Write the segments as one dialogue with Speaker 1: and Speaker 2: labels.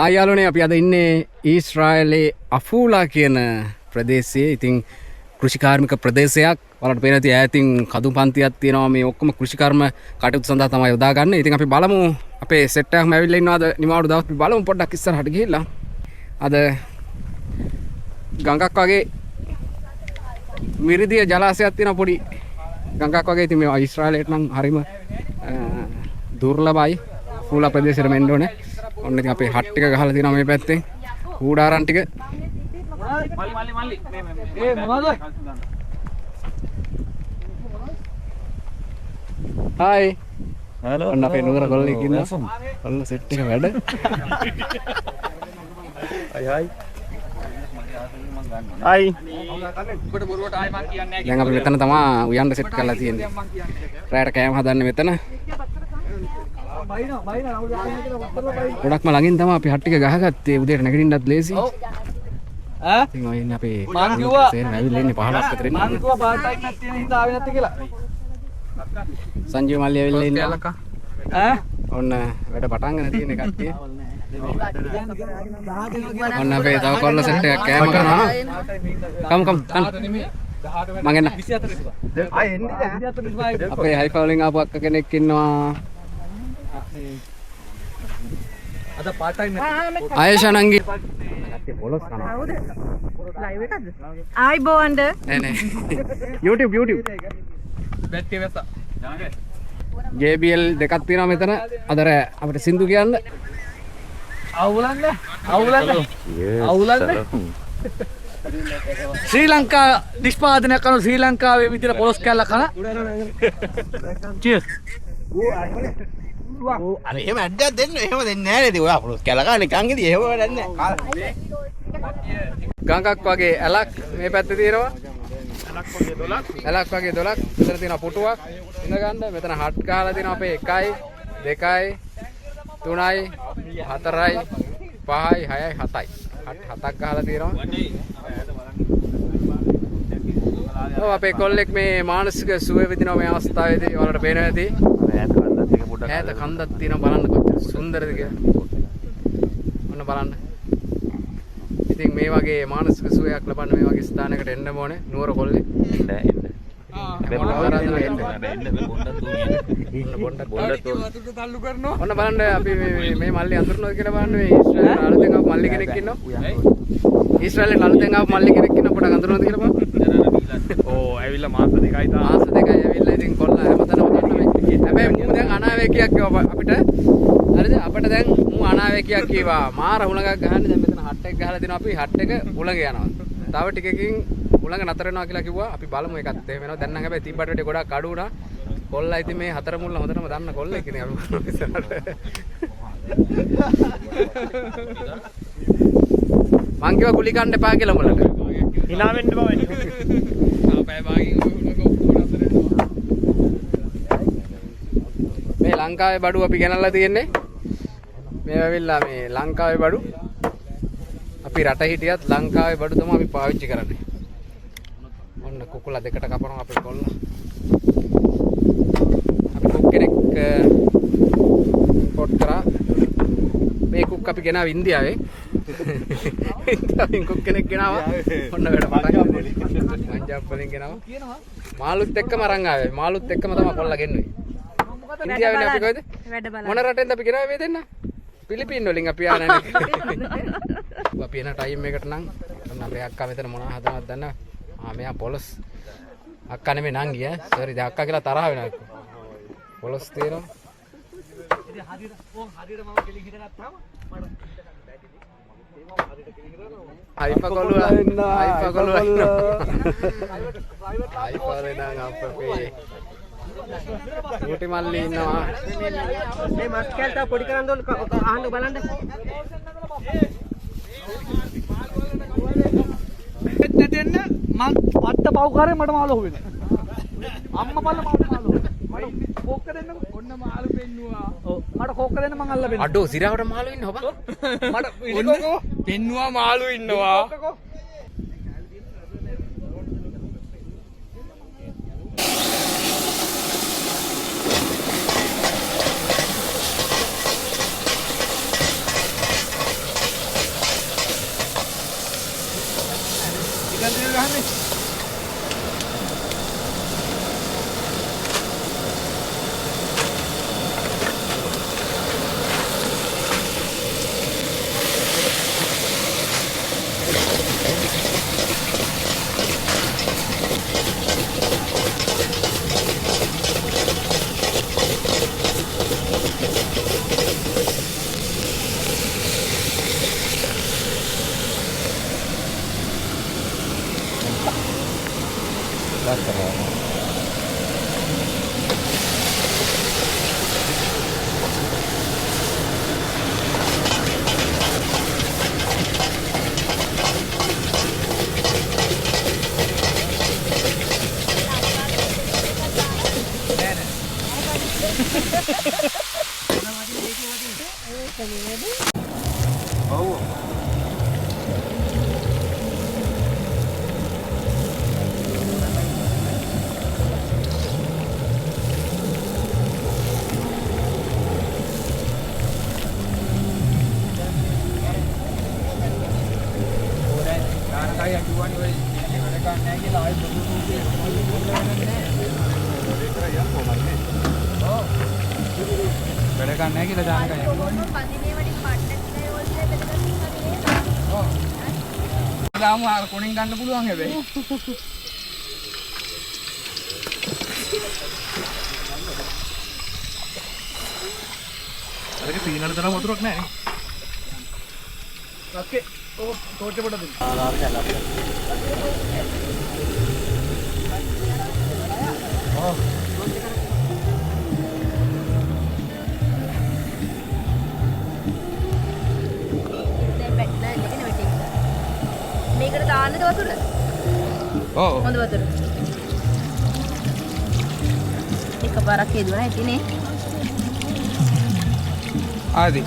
Speaker 1: ආයාලුනේ අපි අද ඉන්නේ ඊශ්‍රායලයේ අෆූලා කියන ප්‍රදේශයේ. ඉතින් කෘෂිකාර්මික ප්‍රදේශයක්. වලට පේන ඇති ඈතින් කඳු පන්තියක් තියෙනවා. මේ ඔක්කොම කෘෂිකර්ම කටයුතු සඳහා තමයි යොදාගන්නේ. ඉතින් අපි බලමු අපේ සෙට් එකක්ම ඇවිල්ලා ඉන්නවාද නිමාඩු දවස් අපි බලමු පොඩ්ඩක් ඉස්සරහට ගිහිල්ලා. අද ගඟක් වගේ මිරිදිය ජලාශයක් තියෙන පොඩි ගඟක් වගේ. ඉතින් මේ ඊශ්‍රායලයට නම් හරිම දුර්ලභයි. අෆූලා ප්‍රදේශෙට මෙන්න ඕනේ. ඔන්න ඉතින් අපේ හට් ටික ගහලා තියෙනවා මේ පැත්තෙන්. කූඩාරන් ටික. මල්ලි. ඒ මොනවද? හායි. හලෝ. ඔන්න අපේ නුගර කොල්ලෙක් ඉන්නවා. කොල්ල සෙට් එක වැඩ. හයි. හයි. ඔබට බොරුවට ආයි මං කියන්නේ නැහැ. දැන් අපි මෙතන තමයි උයන්න සෙට් කරලා තියෙන්නේ. රැයට කෑම හදන්නේ මෙතන. ගොඩක්ම ළඟින් තමයි අපි හට් ටික ගහගත්තේ. උදේට නැගිටින්නත් ලේසි. ඈ? ඉතින් ඔය ඉන්නේ අපේ මං කිව්වා සේන ඇවිල්ලා ඉන්නේ 15ක් විතර ඉන්නේ. මං කිව්වා පාර්ට් ටයිම් එකක් තියෙන හින්දා ආවේ නැත්තේ කියලා. සංජීව මල්ලි ඇවිල්ලා ඉන්නවා. ඈ? ඔන්න වැඩ පටන් ගන්න තියෙන කට්ටිය. ඔන්න අපේ තව කොල්ල සෙට් එකක් කෑම කරනවා. කම් මං එන්න. 24 ආයෙ එන්නේ. අපේ හයිෆා වලින් ආපු අක්ක කෙනෙක් ඉන්නවා. අද පාර්ට් ටයිම් ආයේෂා නංගි පොලොස් කරනවා. හවුද? ලයිව් එකක්ද? ආයි බෝන්ඩ. නෑ. YouTube. බැට්ටි වෙස්සා. යන්නේ. JBL දෙකක් තියෙනවා මෙතන. අදර අපිට සින්දු කියන්න. අවුලන්නේ. ශ්‍රී ලංකා නිෂ්පාදනය කරන ශ්‍රී ලංකාවේ විදිහට පොලොස් කැල්ල කන. චීස්.
Speaker 2: අර එහෙම ඇඩ්ඩයක් දෙන්න එහෙම දෙන්නේ නැහැ නේද? ඔයා පොලොස් කැලකා නිකන් ඉතින් එහෙම වැඩක් නැහැ.
Speaker 1: ගඟක් වගේ ඇලක් මේ පැත්තේ තියෙනවා. ඇලක් වගේ දොලක්. මෙතන තියෙනවා පුටුවක් ඉඳ ගන්න. මෙතන හට් ගහලා තියෙනවා අපේ 1යි 2යි 3යි 4යි 5යි 6යි 7යි. හට් 7ක් ගහලා තියෙනවා. ඔව් අපේ කොල්ලෙක් මේ මානසික සුවය විඳිනවා මේ අවස්ථාවේදී. ඔයාලට පේනවා ඇති. ඈත කන්දක් තියෙනවා බලන්න කොච්චර සුන්දරද කියලා. ඔන්න බලන්න. ඉතින් මේ වගේ මානසික සුවයක් ලබන්න මේ වගේ ස්ථානයකට එන්න ඕනේ නුවර කොල්ලේ. එන්න. ඔන්න බලන්න අපි මේ මල්ලි අඳුරනවද කියලා බලන්න. මේ ඊශ්‍රායලේ අලුතෙන් ආපු මල්ලි කෙනෙක් ඉන්නවා. ඊශ්‍රායලේ අලුතෙන් ආපු මල්ලි කෙනෙක් ඉන්නවා. පොඩක් අඳුරනවද කියලා බලන්න. ඕ ඇවිල්ලා මාස 2යි තා. මාස 2යි ඇවිල්ලා ඉතින් කොල්ලා හැමතැනම ගන්න මේ. හැබැයි මූ දැන් අනාවේකියක් කිව්වා අපිට. හරිද? අපිට දැන් මූ අනාවේකියක් කිව්වා. මාර හුලඟක් ගහන්නේ. දැන් මෙතන හට් එක ගහලා තිනවා අපි හට් එක උලඟ යනවා. තව ටිකකින් උලඟ නතර වෙනවා කියලා කිව්වා. අපි බලමු ඒකත් එහෙම වෙනවා. දැන් නම් හැබැයි තිබ්බට වඩා ගොඩක් අඩු වුණා. කොල්ලා ඉතින් මේ හතර මුල්ල හොඳටම දන්න කොල්ලෙක් ඉතින් අපි ඉස්සරහට. මං කිව්වා ගුලි කන්න එපා කියලා මුලට. hina වෙන්න බෑ. ආපෑ භාගින් මේ ලංකාවේ බඩු අපි ගෙනල්ලා තියෙන්නේ. මේ ඇවිල්ලා මේ ලංකාවේ බඩු. අපි රට හිටියත් ලංකාවේ බඩු තමයි අපි පාවිච්චි කරන්නේ. ඔන්න කුකුලා දෙකට කපනවා අපේ කොල්ලා. අපි කුක් කෙනෙක් ඉම්පෝට් කරා. මේ කුක් අපි ගෙනාව ඉන්දියාවේ. ඉන්දියාවෙන් කුක් කෙනෙක් ගෙනාවා. ඔන්න වැඩ පටන් ගන්නවා. පංජාබ් වලින් ගෙනාවා. මාළුත් එක්කම අරන් ආවේ. මාළුත් එක්කම තමයි කොල්ලා ගෙන්නුවේ. ඉන්දියාවේ අපි කොහෙද? වැඩ බලන්න. මොන රටෙන්ද අපි ගෙනාවේ මේ දෙන්න? පිලිපින් වලින් අපි ආ නැහැ. අපි එන ටයිම් එකට නම් ඔන්න අපේ අක්කා මෙතන මොනවා හදනවද දන්නව? මෙයා පොලොස්. අක්කා නෙමෙයි නංගි ඈ. සෝරි දැන් අක්කා කියලා තරහ වෙනවා. පොලොස් තියෙනවා. ඉතින් හරියට මම කෙලින් හිට ගත්තාම මට අයිපා කොළුවා ඉන්නවා. අයිපා වෙනා අපේ ඌටි මල්ලි ඉන්නවා. මේ මස් කැල්ට පොඩි කරන් දොල් අහන්න බලන්න.
Speaker 3: දෙන්න මං පට්ට පව් කරේ මට මාළු හොවෙන්නේ. අම්මා බල්ල මාළු හොවෙන්නේ. මට කෝක්ක දෙන්නකො. ඔන්න මාළු පෙන්නුවා. ඔව් මට කෝක්ක දෙන්න මං අල්ල පෙන්නුවා.
Speaker 1: අඩෝ සිරාවට මාළු ඉන්න ඔබ.
Speaker 3: මට ඉනිකොකෝ පෙන්නුවා මාළු ඉන්නවා.
Speaker 1: වැඩ ගන්න නැහැ කියලා දාන එකයි. දාමු ආ කොණින් ගන්න පුළුවන් හැබැයි. අරක පීනන තරම් වතුරක් නැහැ නේ. ඔක්කේ. ඕ තෝට්ටේ පොඩ දෙන්න.
Speaker 4: මේකට දාන්නද වතුර?
Speaker 1: ඔව්.
Speaker 4: හොඳ වතුර. එකපාරක් හේදුවා නැතිනේ.
Speaker 1: ආදි.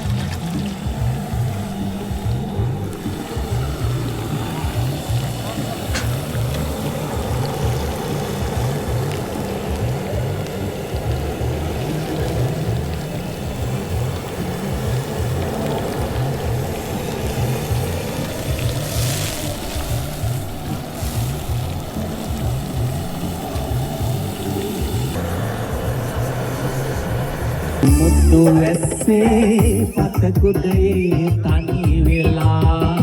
Speaker 5: මුතු ඇස්සේ පතකුඩේ තනි වෙලා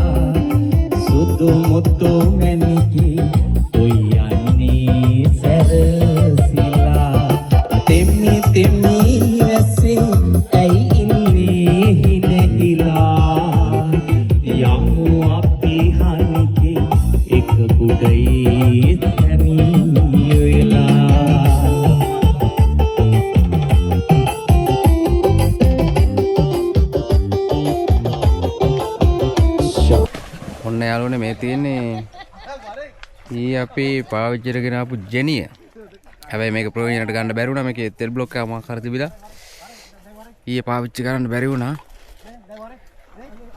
Speaker 5: සුදු මුතු මැණිකේ ඔයන්නේ සැරසිලා තෙමි තෙමි ඇස්සේ ඇයි ඉන්නේ හිනහිලා යමු අපි හනිකේ එක කුඩේ තනි වෙලා
Speaker 1: ඔන්න යාළුවනේ මේ තියෙන්නේ ඊ අපි පාවිච්චි කරගෙන ආපු ජෙනිය. හැබැයි මේක ප්‍රයෝජනට ගන්න බැරි වුණා. මේකේ තෙල් බ්ලොක් එකක් මාක් කර තිබිලා ඊයේ පාවිච්චි කරන්න බැරි වුණා.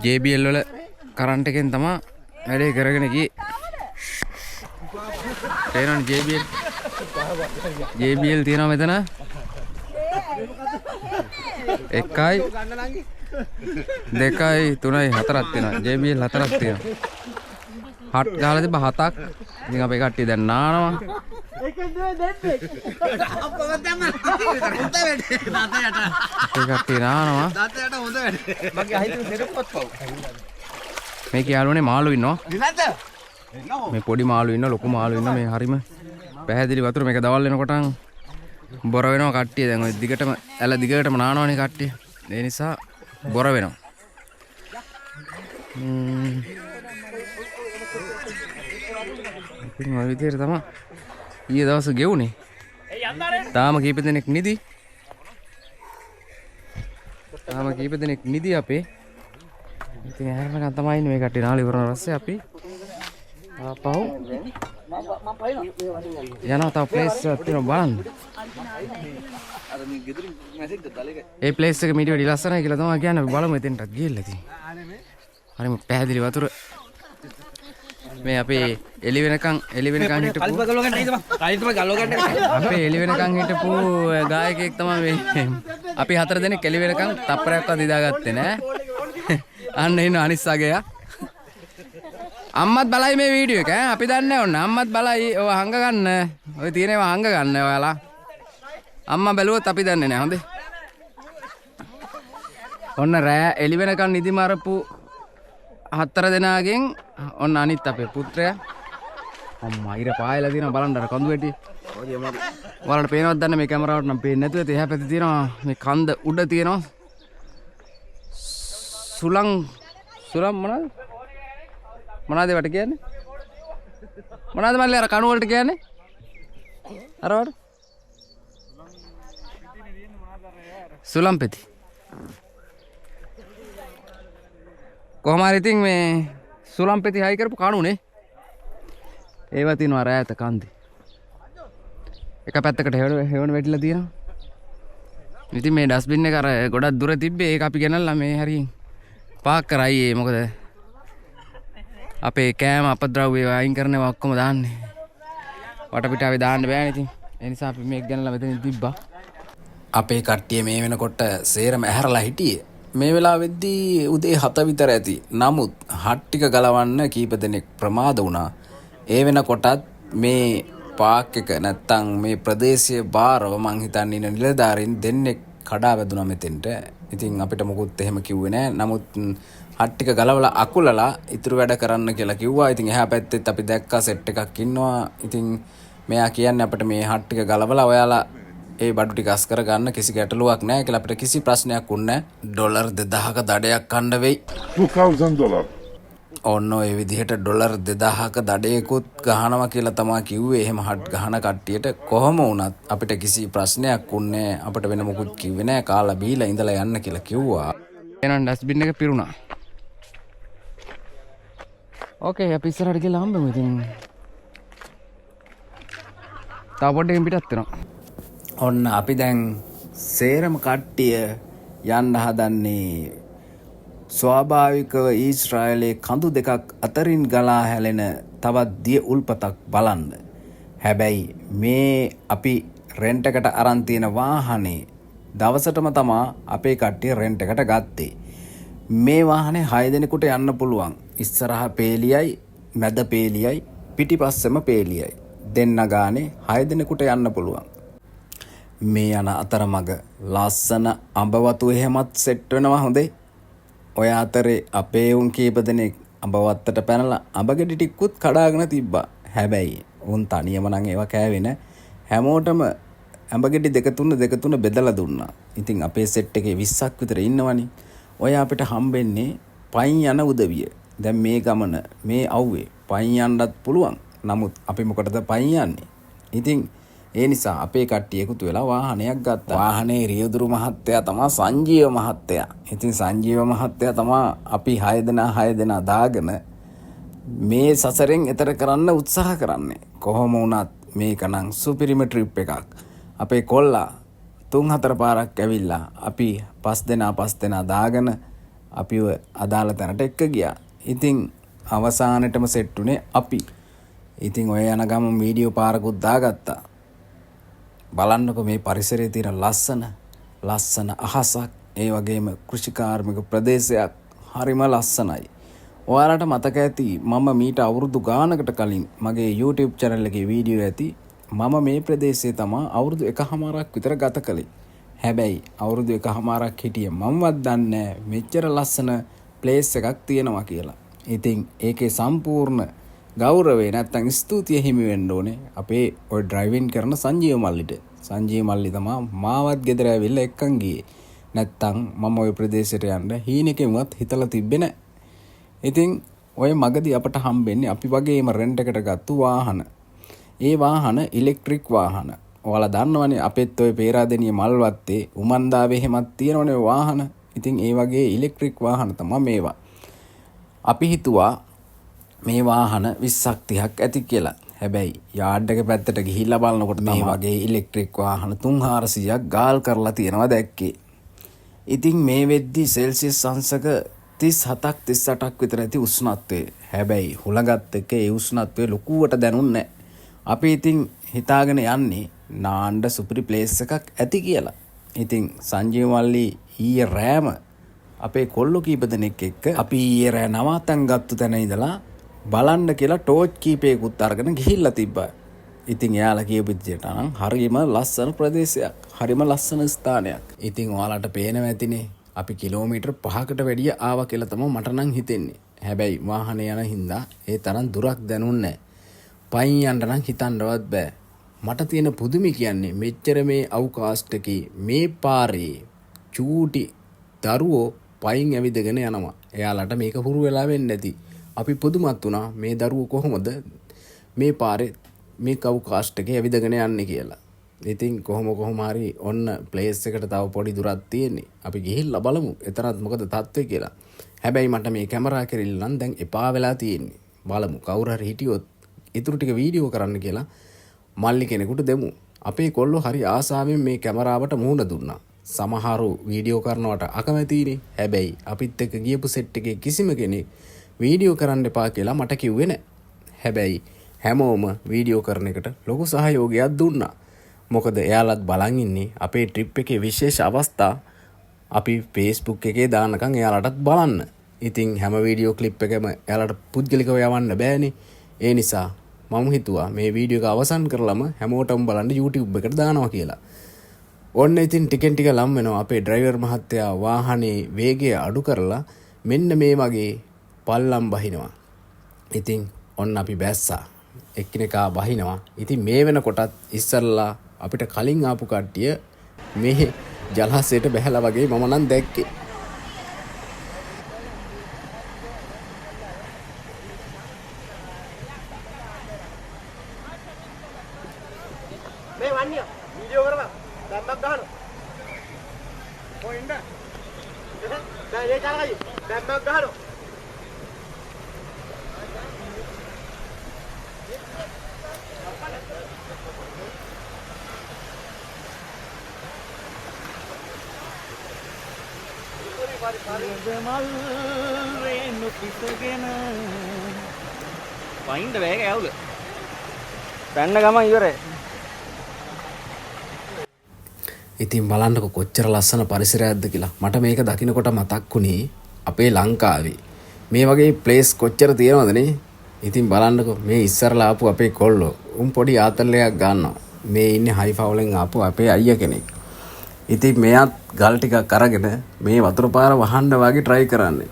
Speaker 1: JBL වල කරන්ට් එකෙන් තමයි වැඩේ කරගෙන ගියේ. තේරෙනවද JBL තියෙනවා මෙතන. එකයි දෙකයි තුනයි හතරක් තියෙනවා. JBL හතරක් තියෙනවා. හට් ගාලා තිබ්බ හතක්. ඉතින් අපේ කට්ටිය දැන් නානවා. අපේ කට්ටිය නානවා. මේක යාළුවනේ මාළු ඉන්නවා. මේ පොඩි මාළු ඉන්නවා, ලොකු මාළු ඉන්නවා. මේ හරිම පැහැදිලි වතුර. මේක දවල් වෙනකොට බොර වෙනවා කට්ටිය. දැන් ඔය දිගටම ඇල දිගටම නානවනේ කට්ටිය. ඒ නිසා බොර වෙනවා. ඉතින් ඔය විදිහට තමයි ඊයේ දවස් ගෙවුනේ. තාම කීප දෙනෙක් නිදි. අපේ. ඉතින් හැරෙනකන් තමයි ඉන්නේ මේ කට්ටිය නාල ඉවරන රස්සේ අපි ආපහු යනවා. තව ප්ලේස් එකක් තියෙනවා බලන්න. ඒ ප්ලේස් එක මීට වැඩි ලස්සනයි කියලා තමයි කියන්නේ. අපි බලමු එතෙන්ටත් ගිහිල්ලා ඉතින්. හරිම පැහැදිලි වතුර. මේ අපේ එළි වෙනකන් හිටපු අපේ එළි වෙනකන් හිටපු ගායකයෙක් තමයි මේ. අපි 4 දෙනෙක් එළි වෙනකන් තප්පරයක්වත් ඉදාගත්තේ නෑ. අන්න එන්න අනිස්සගයා. අම්මත් බලයි මේ වීඩියෝ එක අපි දන්නේ ඔන්න අම්මත් බලයි ඔය හංග ගන්න ඔය තියෙනවා හංග ගන්න ඔයාලා අම්මා බැලුවොත් අපි දන්නේ නැහැ හොඳේ ඔන්න රෑ එළි වෙනකන් නිදි මරපු 4 දෙනාගෙන් ඔන්න අනිත් අපේ පුත්‍රයා අම්මා ඉර පායලා තියෙනවා බලන්න අර කඳු වැටි ඔයාලට පේනවද දන්නේ මේ කැමරාවට නම් පේන්නේ නැතුව එහා පැත්තේ තියෙනවා මේ කන්ද උඩ තියෙනවා සුලම් මොනවද වට කියන්නේ මොනවද මල්ලි අර කණු වලට කියන්නේ අර වල සුලම් පෙති කොහොම හරි ඉතින් මේ සුලම් පෙති හයි කරපු කණුනේ ඒවා තියෙනවා රෑත කන්දේ එක පැත්තකට හේවන වැටිලා තියෙනවා ඉතින් මේ ඩස්බින් එක අර ගොඩක් දුර තිබ්බේ ඒක අපි ගෙනල්ලා මේ හරියෙන් පාක් කරයි ඒ මොකද අපේ කෑම අපද්‍රව්‍ය අයින් කරනවා ඔක්කොම දාන්නේ වටපිටාවේ දාන්න බෑනේ ඉතින් ඒ නිසා අපි මේක ගෙනල්ලා මෙතනින් තිබ්බා අපේ කට්ටිය මේ වෙනකොට සේරම ඇහැරලා හිටියේ මේ වෙලාවෙද්දී උදේ 7 විතර ඇති නමුත් හට් ටික ගලවන්න කීප දෙනෙක් ප්‍රමාද වුණා ඒ වෙනකොටත් මේ පාක් එක නැත්තම් මේ ප්‍රදේශයේ බාරව මං හිතන්නේ ඉන්න නිලධාරීන් දෙන්නෙක් කඩා වැදුනා මෙතෙන්ට ඉතින් අපිට මොකුත් එහෙම කිව්වේ නෑ නමුත් හට් ටික ගලවලා අකුලලා ඉතුරු වැඩ කරන්න කියලා කිව්වා. ඉතින් එහා පැත්තෙත් අපි දැක්කා සෙට් එකක් ඉන්නවා. ඉතින් මෙයා කියන්නේ අපිට මේ හට් ටික ගලවලා ඔයාලා ඒ බඩු ටික අස් කර ගන්න කිසි ගැටලුවක් නැහැ කියලා අපිට කිසි ප්‍රශ්නයක් වුණේ නැහැ. ඩොලර් 2000ක දඩයක් කන්න වෙයි.
Speaker 6: $2,000.
Speaker 1: ඔන්න ඔය විදිහට ඩොලර් 2000ක දඩයකුත් ගහනවා කියලා තමයි කිව්වේ. එහෙම හට් ගහන කට්ටියට කොහොම වුණත් අපිට කිසි ප්‍රශ්නයක් වුණේ නැහැ. අපිට වෙන මොකුත් කිව්වේ නැහැ. කාලා බීලා ඉඳලා යන්න කියලා කිව්වා. එහෙනම් ඩස්බින් එක පිරුණා. ඕකේ අපි ඉස්සරහට ගිහලා හම්බෙමු ඉතින්. තව පොඩ්ඩකින් පිටත් වෙනවා. ඔන්න අපි දැන් සේරම කට්ටිය යන්න හදන්නේ ස්වාභාවිකව ඊශ්‍රායලයේ කඳු දෙකක් අතරින් ගලා හැලෙන තවත් දිය උල්පතක් බලන්න. හැබැයි මේ අපි රෙන්ට් එකට අරන් තියෙන වාහනේ දවසටම තමා අපේ කට්ටිය රෙන්ට් එකට ගත්තේ. මේ වාහනේ 6 දෙනෙකුට යන්න පුළුවන්. ඉස්සරහ පේලියයි මැද පේලියයි පිටිපස්සෙම පේලියයි. දෙන්න ගානේ 6 දෙනෙකුට යන්න පුළුවන්. මේ යන අතරමඟ ලස්සන අඹවතු එහෙමත් සෙට් වෙනවා හොඳේ. ඔය අතරේ අපේ උන් කීප දෙනෙක් අඹවත්තට පැනලා අඹගෙඩි ටිකකුත් කඩාගෙන තිබ්බා. හැබැයි උන් තනියම නම් ඒවා කෑවේ නෑ. හැමෝටම අඹගෙඩි දෙක තුන බෙදලා දුන්නා. ඉතින් අපේ සෙට් එකේ 20ක් විතර ඉන්නවනේ. ඔය අපිට හම්බෙන්නේ පයින් යන උදවිය. දැන් මේ ගමන මේ අවුවේ පයින් යන්නත් පුළුවන්. නමුත් අපි මොකටද පයින් යන්නේ? ඉතින් ඒ නිසා අපේ කට්ටිය එකතු වෙලා වාහනයක් ගත්තා. වාහනේ රියදුරු මහත්තයා තමයි සංජීව මහත්තයා. ඉතින් සංජීව මහත්තයා තමයි අපි 6 දෙනා දාගෙන මේ සසරෙන් එතර කරන්න උත්සාහ කරන්නේ. කොහොම වුණත් මේක නම් සුපිරිම ට්‍රිප් එකක්. අපේ කොල්ලා 3-4 පාරක් ඇවිල්ලා අපි 5 දෙනා දාගෙන අපිව අදාළ තැනට එක්ක ගියා. ඉතින් අවසානෙටම සෙට් උනේ අපි. ඉතින් ඔය යන ගම වීඩියෝ පාරකුත් දාගත්තා. බලන්නකො මේ පරිසරයේ තියෙන ලස්සන අහසක් ඒ වගේම කෘෂිකාර්මික ප්‍රදේශයක් හරිම ලස්සනයි. ඔයාලට මතක ඇති මම මීට අවුරුදු ගානකට කලින් මගේ YouTube channel එකේ වීඩියෝ ඇති මම මේ ප්‍රදේශයේ තමයි අවුරුදු 1කමාරක් විතර ගත කළේ. හැබැයි අවුරුදු 1කමාරක් හිටියේ මමවත් දන්නේ මෙච්චර ලස්සන ප්ලේස් එකක් තියෙනවා කියලා. ඉතින් ඒකේ සම්පූර්ණ ගෞරවේ නැත්තම් ස්තුතිය හිමි වෙන්න ඕනේ අපේ ඔය ඩ්‍රයිවිං කරන සංජීව මල්ලිට. සංජීව මල්ලි තමයි මාවත් ගෙදර ඇවිල්ලා එක්කන් ගියේ. නැත්තම් මම ওই ප්‍රදේශයට යන්න හීනෙකෙන්වත් හිතලා තිබ්බේ නැහැ. ඉතින් ඔය මගදී අපට හම්බෙන්නේ අපි වගේම රෙන්ට් එකට ගත්තු වාහන. ඒ වාහන ඉලෙක්ට්‍රික් වාහන. ඔයාලා දන්නවනේ අපෙත් ඔය පේරාදෙනිය මල්වත්තේ උමන්දාවේ හැමත් තියෙනවනේ වාහන. ඉතින් ඒ වගේ ඉලෙක්ට්‍රික් වාහන තමයි මේවා. අපි හිතුවා මේ වාහන 20ක් 30ක් ඇති කියලා. හැබැයි යාඩ් එක පැත්තට ගිහිල්ලා බලනකොට මේ වගේ ඉලෙක්ට්‍රික් වාහන 300ක් ගාල් කරලා තියෙනවා දැක්කේ. ඉතින් මේ වෙද්දි සෙල්සියස් අංශක 37ක් 38ක් විතර ඇති උෂ්ණත්වය. හැබැයි හුලඟත් එක්ක ඒ උෂ්ණත්වය ලොකුවට දැනුන්නේ නැහැ. අපි ඉතින් හිතාගෙන යන්නේ නාන්න සුපිරි ප්ලේස් එකක් ඇති කියලා. ඉතින් සංජීව මල්ලි ඊයේ රෑම අපේ කොල්ලෝ කීප දෙනෙක් එක්ක අපි ඊයේ රෑ නවාතන් ගත්තු තැන ඉඳලා බලන්න කියලා ටෝච් කීපයකුත් අරගෙන ගිහිල්ලා තිබ්බා. ඉතින් එයාලා කියපු විදිහට නම් හරිම ලස්සන ප්‍රදේශයක්. හරිම ලස්සන ස්ථානයක්. ඉතින් ඔයාලට පේනවා ඇතිනේ. අපි කිලෝමීටර් 5කට වැඩිය ආවා කියලා තමයි මට නම් හිතෙන්නේ. හැබැයි වාහනේ යන හින්දා ඒ තරම් දුරක් දැනුන්නේ නැහැ. පයින් යන්න නම් හිතන්නවත් බෑ. මට තියෙන පුදුමි කියන්නේ මෙච්චර මේ අවකාශ එකේ මේ පාරේ චූටි දරුවෝ පයින් ඇවිදගෙන යනවා. එයාලට මේක හුරු වෙලා වෙන්නේ නැති. අපි පුදුමත් වුණා මේ දරුවෝ කොහොමද මේ පාරේ මේ අවකාශ එකේ ඇවිදගෙන යන්නේ කියලා. ඉතින් කොහොම හරි ඔන්න ප්ලේස් එකට තව පොඩි දුරක් තියෙන්නේ. අපි ගිහිල්ලා බලමු එතරම් මොකද තත්ත්වය කියලා. හැබැයි මට මේ කැමරා කෙරිල්ල නම් දැන් එපා වෙලා තියෙන්නේ. බලමු කවුරු හරි හිටියොත් ඊටු ටික වීඩියෝ කරන්න කියලා මල්ලි කෙනෙකුට දෙමු. අපේ කොල්ලෝ හරි ආසාවෙන් මේ කැමරාවට මුහුණ දුන්නා. සමහරු වීඩියෝ කරනවට අකමැතිනේ. හැබැයි අපිත් එක්ක ගියපු සෙට් එකේ කිසිම කෙනෙක් වීඩියෝ කරන්න එපා කියලා මට කිව්වේ නැහැ. හැබැයි හැමෝම වීඩියෝ කරන එකට ලොකු සහයෝගයක් දුන්නා. මොකද එයාලත් බලන් ඉන්නේ අපේ ට්‍රිප් එකේ විශේෂ අවස්ථා අපි Facebook එකේ දානකම් එයාලටත් බලන්න. ඉතින් හැම වීඩියෝ ක්ලිප් එකම එයාලට පුද්ගලිකව යවන්න බෑනේ. ඒ නිසා මම හිතුවා මේ වීඩියෝ එක අවසන් කරලම හැමෝටම බලන්න YouTube එකට දානවා කියලා. ඔන්න ඉතින් ටිකෙන් ටික ලම් වෙනවා අපේ ඩ්‍රයිවර් මහත්තයා වාහනේ වේගය අඩු කරලා මෙන්න මේ වගේ පල්ලම් බහිනවා. ඉතින් ඔන්න අපි බැස්සා. එක්කිනෙකා බහිනවා. ඉතින් මේ වෙනකොටත් ඉස්සල්ලා අපිට කලින් ආපු කට්ටිය මේ ජලාශයට බැහැලා වගේ මම නම් දැක්කේ.
Speaker 2: මේ වන්නේ වීඩියෝ කරලා දැම්මක් ගහනවා. කොහෙන්ද? දැන් ඒ චාලකයි දැම්මක් ගහනවා.
Speaker 3: පයින්ට වේග ඇවුල පැන්න ගමන් ඉවරයි.
Speaker 1: ඉතින් බලන්නකො කොච්චර ලස්සන පරිසරයක්ද කියලා. මට මේක දකින්නකොට මතක් වුණේ අපේ ලංකාවේ මේ වගේ ප්ලේස් කොච්චර තියෙනවදනේ. ඉතින් බලන්නකො මේ ඉස්සරලා ආපු අපේ කොල්ලෝ උන් පොඩි ආතල්ලයක් ගන්නවා. මේ ඉන්නේ හයිෆා වලින් ආපු අපේ අයියා කෙනෙක්. ඉතින් මෙයාත් ගල් ටිකක් අරගෙන මේ වතුර පාර වහන්න වගේ try කරන්නේ.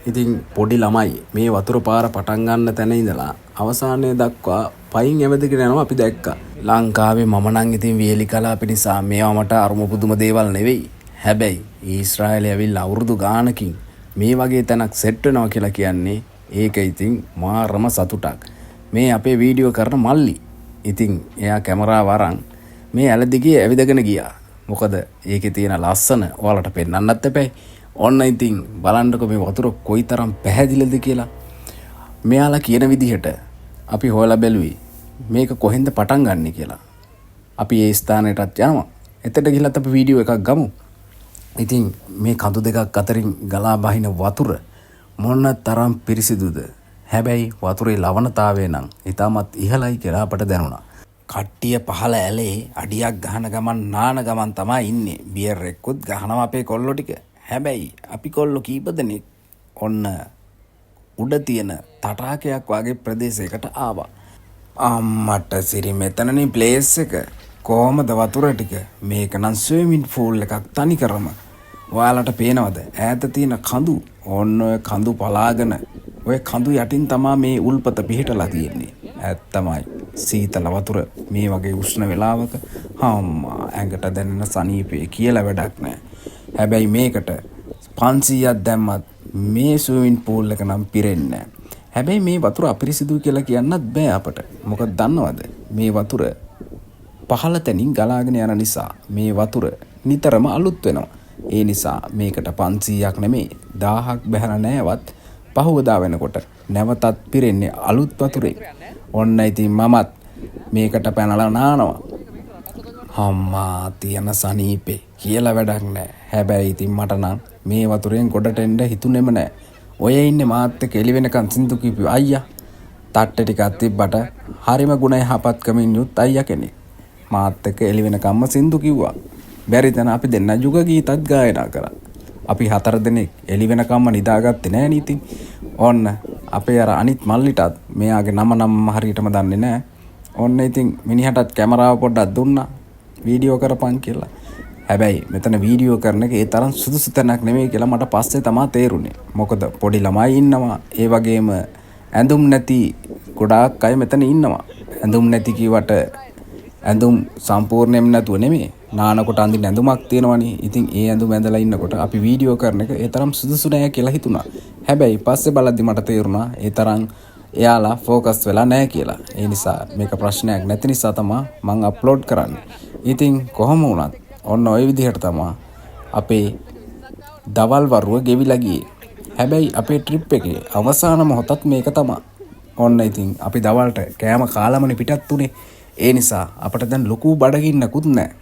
Speaker 1: ඉතින් පොඩි ළමයි මේ වතුර පාර පටන් ගන්න තැන ඉඳලා අවසානයේ දක්වා පයින් ඇවිදගෙන යනවා අපි දැක්කා. ලංකාවේ මම නම් ඉතින් වියලි කලාප නිසා මේවා මට අරුම පුදුම දේවල් නෙවෙයි. හැබැයි ඊශ්‍රායලයේ ඇවිල්ලා අවුරුදු ගානකින් මේ වගේ තැනක් සෙට් වෙනවා කියලා කියන්නේ ඒක ඉතින් මාරම සතුටක්. මේ අපේ වීඩියෝ කරන මල්ලි. ඉතින් එයා කැමරාව අරන් මේ ඇල දිගේ ඇවිදගෙන ගියා. මොකද ඒකේ තියෙන ලස්සන ඔයාලට පෙන්වන්නත් එපැයි. ඔන්න ඉතින් බලන්නකො මේ වතුර කොයිතරම් පැහැදිලිද කියලා. මෙයාලා කියන විදිහට අපි හොයලා බැලුවේ මේක කොහෙන්ද පටන් ගන්නෙ කියලා. අපි ඒ ස්ථානයටත් යනවා. එතට ගිහිල්ලත් අපි වීඩියෝ එකක් ගමු. ඉතින් මේ කඳු දෙකක් අතරින් ගලා බහින වතුර මොන තරම් පිරිසිදුද. හැබැයි වතුරේ ලවණතාවය නම් ඉතාමත් ඉහළයි කියලා අපට දැනුණා. කට්ටිය පහළ ඇලේ අඩියක් ගහන ගමන් නාන ගමන් තමයි ඉන්නේ. බියර් එක්කුත් ගහනවා අපේ කොල්ලෝ ටික. හැබැයි අපි කොල්ලෝ කීප දෙනෙක් ඔන්න උඩ තියෙන තටාකයක් වගේ ප්‍රදේශයකට ආවා. අම්මට සිරි මෙතනනේ ප්ලේස් එක. කොහමද වතුර ටික? මේක නම් ස්විමින් පූල් එකක් තනි කරම. ඔයාලට පේනවද? ඈත තියෙන කඳු. ඔන්න ඔය කඳු පලාගෙන ඔය කඳු යටින් තමා මේ උල්පත පිහිටලා තියෙන්නේ. ඇත්තමයි. සීතල වතුර මේ වගේ උෂ්ණ වෙලාවක අම්මා ඇඟට දැනෙන සනීපේ කියලා වැඩක් නැහැ. හැබැයි මේකට 500ක් දැම්මත් මේ ස්විමින් පූල් එක නම් පිරෙන්නේ නැහැ. හැබැයි මේ වතුර අපිරිසිදුයි කියලා කියන්නත් බෑ අපට. මොකද දන්නවද? මේ වතුර පහළ තැනින් ගලාගෙන යන නිසා මේ වතුර නිතරම අලුත් වෙනවා. ඒ නිසා මේකට 500ක් නෙමෙයි 1000ක් බහැලා නැවත් පහවදා වෙනකොට නැවතත් පිරෙන්නේ අලුත් වතුරේ. ඔන්න ඉතින් මමත් මේකට පැනලා නානවා. අම්මා තියෙන සනීපේ කියලා වැඩක් නැහැ. හැබැයි ඉතින් මට නම් මේ වතුරෙන් ගොඩට එන්න හිතුනේම නැහැ. ඔය ඉන්නේ මාත් එක්ක එළි වෙනකන් සින්දු කිව්ව අයියා. තට්ටේ ටිකක් තිබ්බට හරිම ගුණ යහපත්කමින් යුත් අයියා කෙනෙක්. මාත් එක්ක එළි වෙනකම්ම සින්දු කිව්වා. බැරි තැන අපි දෙන්න යුග ගීතත් ගායනා කරා. අපි 4 දෙනෙක් එළි වෙනකම්ම නිදාගත්තේ නැහැ නීති. ඔන්න
Speaker 6: අපේ අර අනිත් මල්ලිටත් මෙයාගේ නම හරියටම දන්නේ නැහැ. ඔන්න ඉතින් මිනිහටත් කැමරාව පොඩ්ඩක් දුන්නා වීඩියෝ කරපන් කියලා. හැබැයි මෙතන වීඩියෝ කරන එක ඒ තරම් සුදුසු තැනක් නෙමෙයි කියලා මට පස්සේ තමයි තේරුනේ. මොකද පොඩි ළමයි ඉන්නවා. ඒ වගේම ඇඳුම් නැති ගොඩාක් අය මෙතන ඉන්නවා. ඇඳුම් නැති කිව්වට ඇඳුම් සම්පූර්ණයෙන්ම නැතුව නෙමෙයි. නානකොට අඳින්න ඇඳුමක් තියෙනවනේ. ඉතින් ඒ ඇඳුම ඇඳලා ඉන්නකොට අපි වීඩියෝ කරන එක ඒ තරම් සුදුසු නෑ කියලා හිතුණා. හැබැයි පස්සේ බලද්දි මට තේරුණා ඒ තරම් එයාලා ફોකස් වෙලා නැහැ කියලා. ඒ නිසා මේක ප්‍රශ්නයක් නැති නිසා තමයි මම අප්ලෝඩ් කරන්නේ. ඉතින් කොහොම වුණත් ඔන්න ওই විදිහට තමයි අපේ දවල් වරුව ගෙවිලා ගියේ. හැබැයි අපේ ට්‍රිප් එකේ අවසාන මොහොතත් මේක තමයි. ඔන්න ඉතින් අපි දවල්ට කෑම කාලමනේ පිටත් උනේ. ඒ නිසා අපිට දැන් ලොකු බඩගින්නකුත් නැහැ.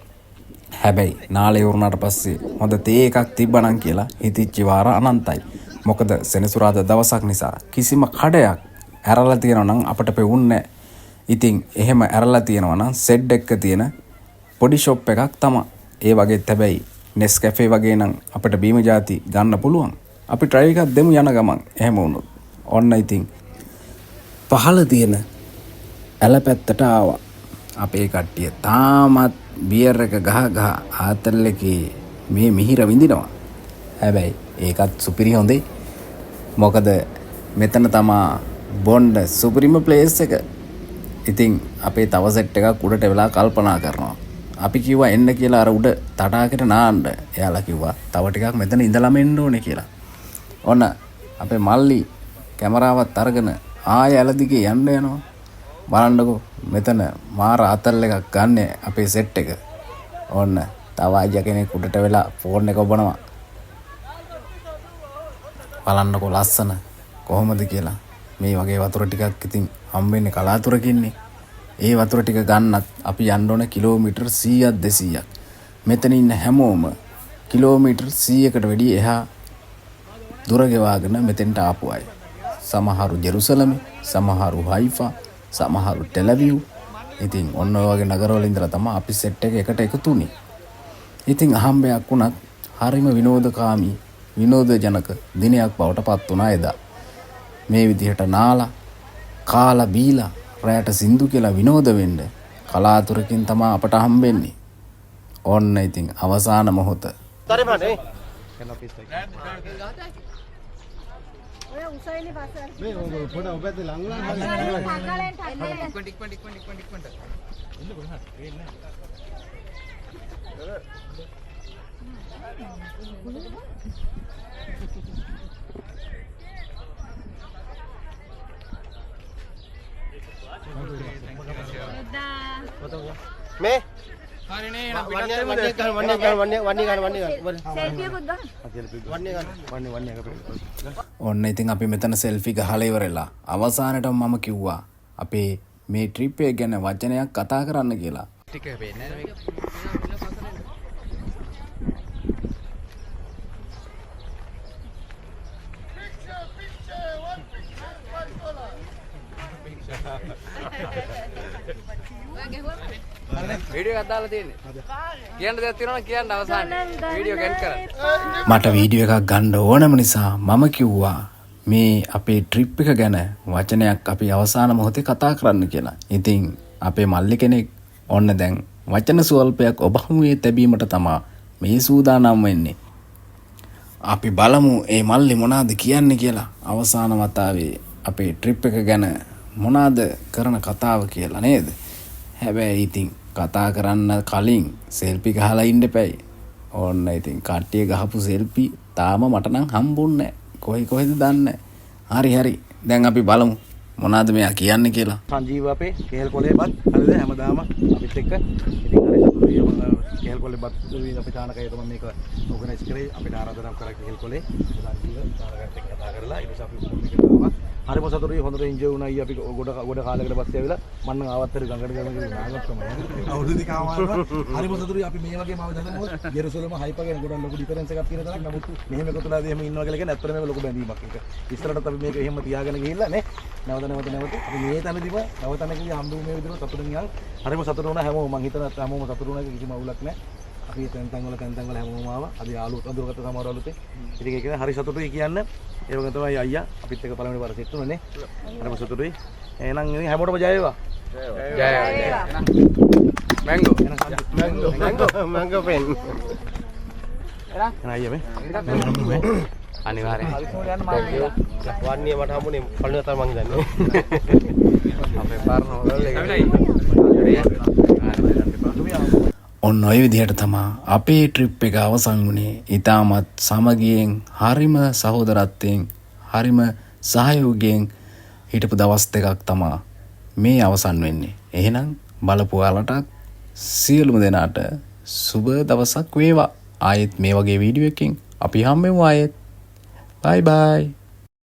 Speaker 6: හැබැයි නාලේ වුණාට පස්සේ හොඳ තේ එකක් තිබ්බනම් කියලා හිතිච්ච වාර අනන්තයි. මොකද සෙනසුරාදා දවසක් නිසා කිසිම කඩයක් ඇරලා තියෙනවා නම් අපිට පෙවුන්නේ. ඉතින් එහෙම ඇරලා තියෙනවා නම් සෙඩ් එක තියෙන පොඩි ෂොප් එකක් තමයි. ඒ වගේත් හැබැයි Nescafe වගේ නම් අපිට බීම જાති ගන්න පුළුවන්. අපි try එකක් දෙමු යන ගමන්. එහෙම වුණොත්. ඔන්න ඉතින් පහළ තියෙන ඇලපැත්තට ආවා. අපේ කට්ටිය තාමත් බියර් එක ගහ ආතල් එකේ මේ මිහිර විඳිනවා. හැබැයි ඒකත් සුපිරි හොඳේ. මොකද මෙතන තමා බොන්ඩ සුපිරිම ප්ලේස් එක. ඉතින් අපේ තව සෙට් එකක් උඩට වෙලා කල්පනා කරනවා. අපි කිව්වා එන්න කියලා අර උඩ තටාකෙට නාන්න. එයාලා කිව්වා තව ටිකක් මෙතන ඉඳලාම එන්න ඕනේ කියලා. ඔන්න අපේ මල්ලි කැමරාවත් අරගෙන ආය ඇලදිගේ යන්න යනවා. බලන්නකෝ මෙතන මාර අතල් එකක් ගන්න අපේ සෙට් එක. ඔන්න තව අයියා කෙනෙක් උඩට වෙලා ෆෝන් එක ඔබනවා. බලන්නකෝ ලස්සන කොහොමද කියලා. මේ වගේ වතුර ටිකක් ඉතින් හම්බෙන්නේ කලාතුරකින්නේ. ඒ වතුර ටික ගන්නත් අපි යන්න ඕන කිලෝමීටර් 100ක් 200ක්. මෙතන ඉන්න හැමෝම කිලෝමීටර් 100කට වැඩි එහා දුර ගෙවාගෙන මෙතෙන්ට ආපු අය. සමහරු ජෙරුසලම, සමහරු හයිෆා, සමහරු ටෙලවිව්. ඉතින් ඔන්න ඔය වගේ නගරවල ඉඳලා තමයි අපි සෙට් එක එකට එකතු වුනේ. ඉතින් අහම්බයක් වුණත් හරිම විනෝදකාමී විනෝදජනක දිනයක් බවට පත් වුණා එදා. මේ විදිහට නාලා කාලා බීලා රැයට සින්දු කියලා විනෝද වෙන්න කලාතුරකින් තමයි අපට හම්බෙන්නේ. ඔන්න ඉතින් අවසාන මොහොත.
Speaker 2: මේ
Speaker 6: ඔන්න ඉතින් අපි මෙතන සෙල්ෆි ගහලා ඉවරලා අවසානටම මම කිව්වා අපේ මේ ට්‍රිප් එක ගැන වචනයක් කතා කරන්න කියලා.
Speaker 1: ටික වෙන්නේ නැහැ මේක. වීඩියෝ එකක් දාලා තියෙන්නේ. කියන්න දෙයක් තියෙනවා නම් කියන්න අවසානයේ. වීඩියෝ කැන්ට් කරන්න.
Speaker 6: මට වීඩියෝ එකක් ගන්න ඕනම නිසා මම කිව්වා මේ අපේ ට්‍රිප් එක ගැන වචනයක් අපි අවසාන මොහොතේ කතා කරන්න කියලා. ඉතින් අපේ මල්ලි කෙනෙක් ඔන්න දැන් වචන සුවල්පයක් ඔබ හමුවේ තැබීමට තමයි මේ සූදානම් වෙන්නේ. අපි බලමු මේ මල්ලි මොනවද කියන්නේ කියලා. අවසාන වතාවේ අපේ ට්‍රිප් එක ගැන මොනවද කරන කතාව කියලා නේද? හැබැයි ඉතින් කතා කරන්න කලින් සෙල්ෆි ගහලා ඉන්න එපයි. ඕන්න ඉතින් කට්ටිය ගහපු සෙල්ෆි තාම මට නම් හම්බුන්නේ නැහැ. කොහෙද දන්නේ. හරි. දැන් අපි බලමු මොනවද මෙයා කියන්නේ කියලා.
Speaker 3: සංජීව අපේ කේල් කොලේපත් හරිද හැමදාම අපිත් එක්ක. ඉතින් හරි සතුටුයි කේල් කොලේපත් අපි තානකය තමයි මේක ඕගනයිස් කරේ. අපිට ආරාධනා කරා කේල් කොලේ. සංජීව තානකයත් එක්ක කතා කරලා ඊට පස්සේ අපි මේක කරා. හරිම සතුටුයි හොඳට එන්ජොයි වුණා අයියා අපි ගොඩ කාලයකට පස්සේ ආවිලා මම නම් ආවත් හරි ගඟට ගමන නාගත් තමයි අවුරුදු දෙකමාරම හරිම සතුටුයි අපි මේ වගේම ආව දැන් මොකද ජෙරුසලම හයිප ගැන ගොඩක් ලොකු ඩිෆරන්ස් එකක් තියෙන තරක් නමුත් මෙහෙම එකතුලාදී එහෙම ඉන්නවා කියලා කියන්නේ ඇත්තටම මේක ලොකු බැඳීමක් එක ඉස්සරහට අපි මේක එහෙම තියාගෙන ගිහිල්ලා නේ නැවත අපි මේ තැනදීම තව තැනකදී හම්බු මේ විදිහට සතුටින් යන හරිම සතුටු වුණා හැමෝම මං හිතන හැමෝම සතුටු වුණා කිසිම අවුලක් නැහැ අපි තැන් වල හැමෝම ආවා. අපි යාළුවෝ අඳුරගත්ත සමහර අලුතේ. ඉතින් ඒක හරි සතුටුයි කියන්න. ඒ වගේ තමයි අයියා අපිත් එක්ක පළවෙනි පාර සිට උනේ නේ. හරිම සතුටුයි. එහෙනම් ඉතින් හැමෝටම ජය වේවා.
Speaker 1: මැංගෝ
Speaker 2: මංගෝ පෙන්
Speaker 3: එහෙනම් අයියා මේ
Speaker 1: අනිවාර්යෙන්
Speaker 2: වන්නේ මට හම්බුනේ පළවෙනි වතාව මං දන්නේ
Speaker 1: අපේ පාරන හොරල් එක
Speaker 6: ඔන්න ඔය විදිහට තමා අපේ ට්‍රිප් එක අවසන් වුණේ. ඊටමත් සමගියෙන් හරිම සහෝදරත්වයෙන් හරිම සහයෝගයෙන් හිටපු දවස් දෙකක් තමා මේ අවසන් වෙන්නේ. එහෙනම් බලපු ඔයාලටත් සියලුම දෙනාට සුබ දවසක් වේවා. ආයෙත් මේ වගේ වීඩියෝ එකකින් අපි හම්බෙමු ආයෙත්. බයි බයි.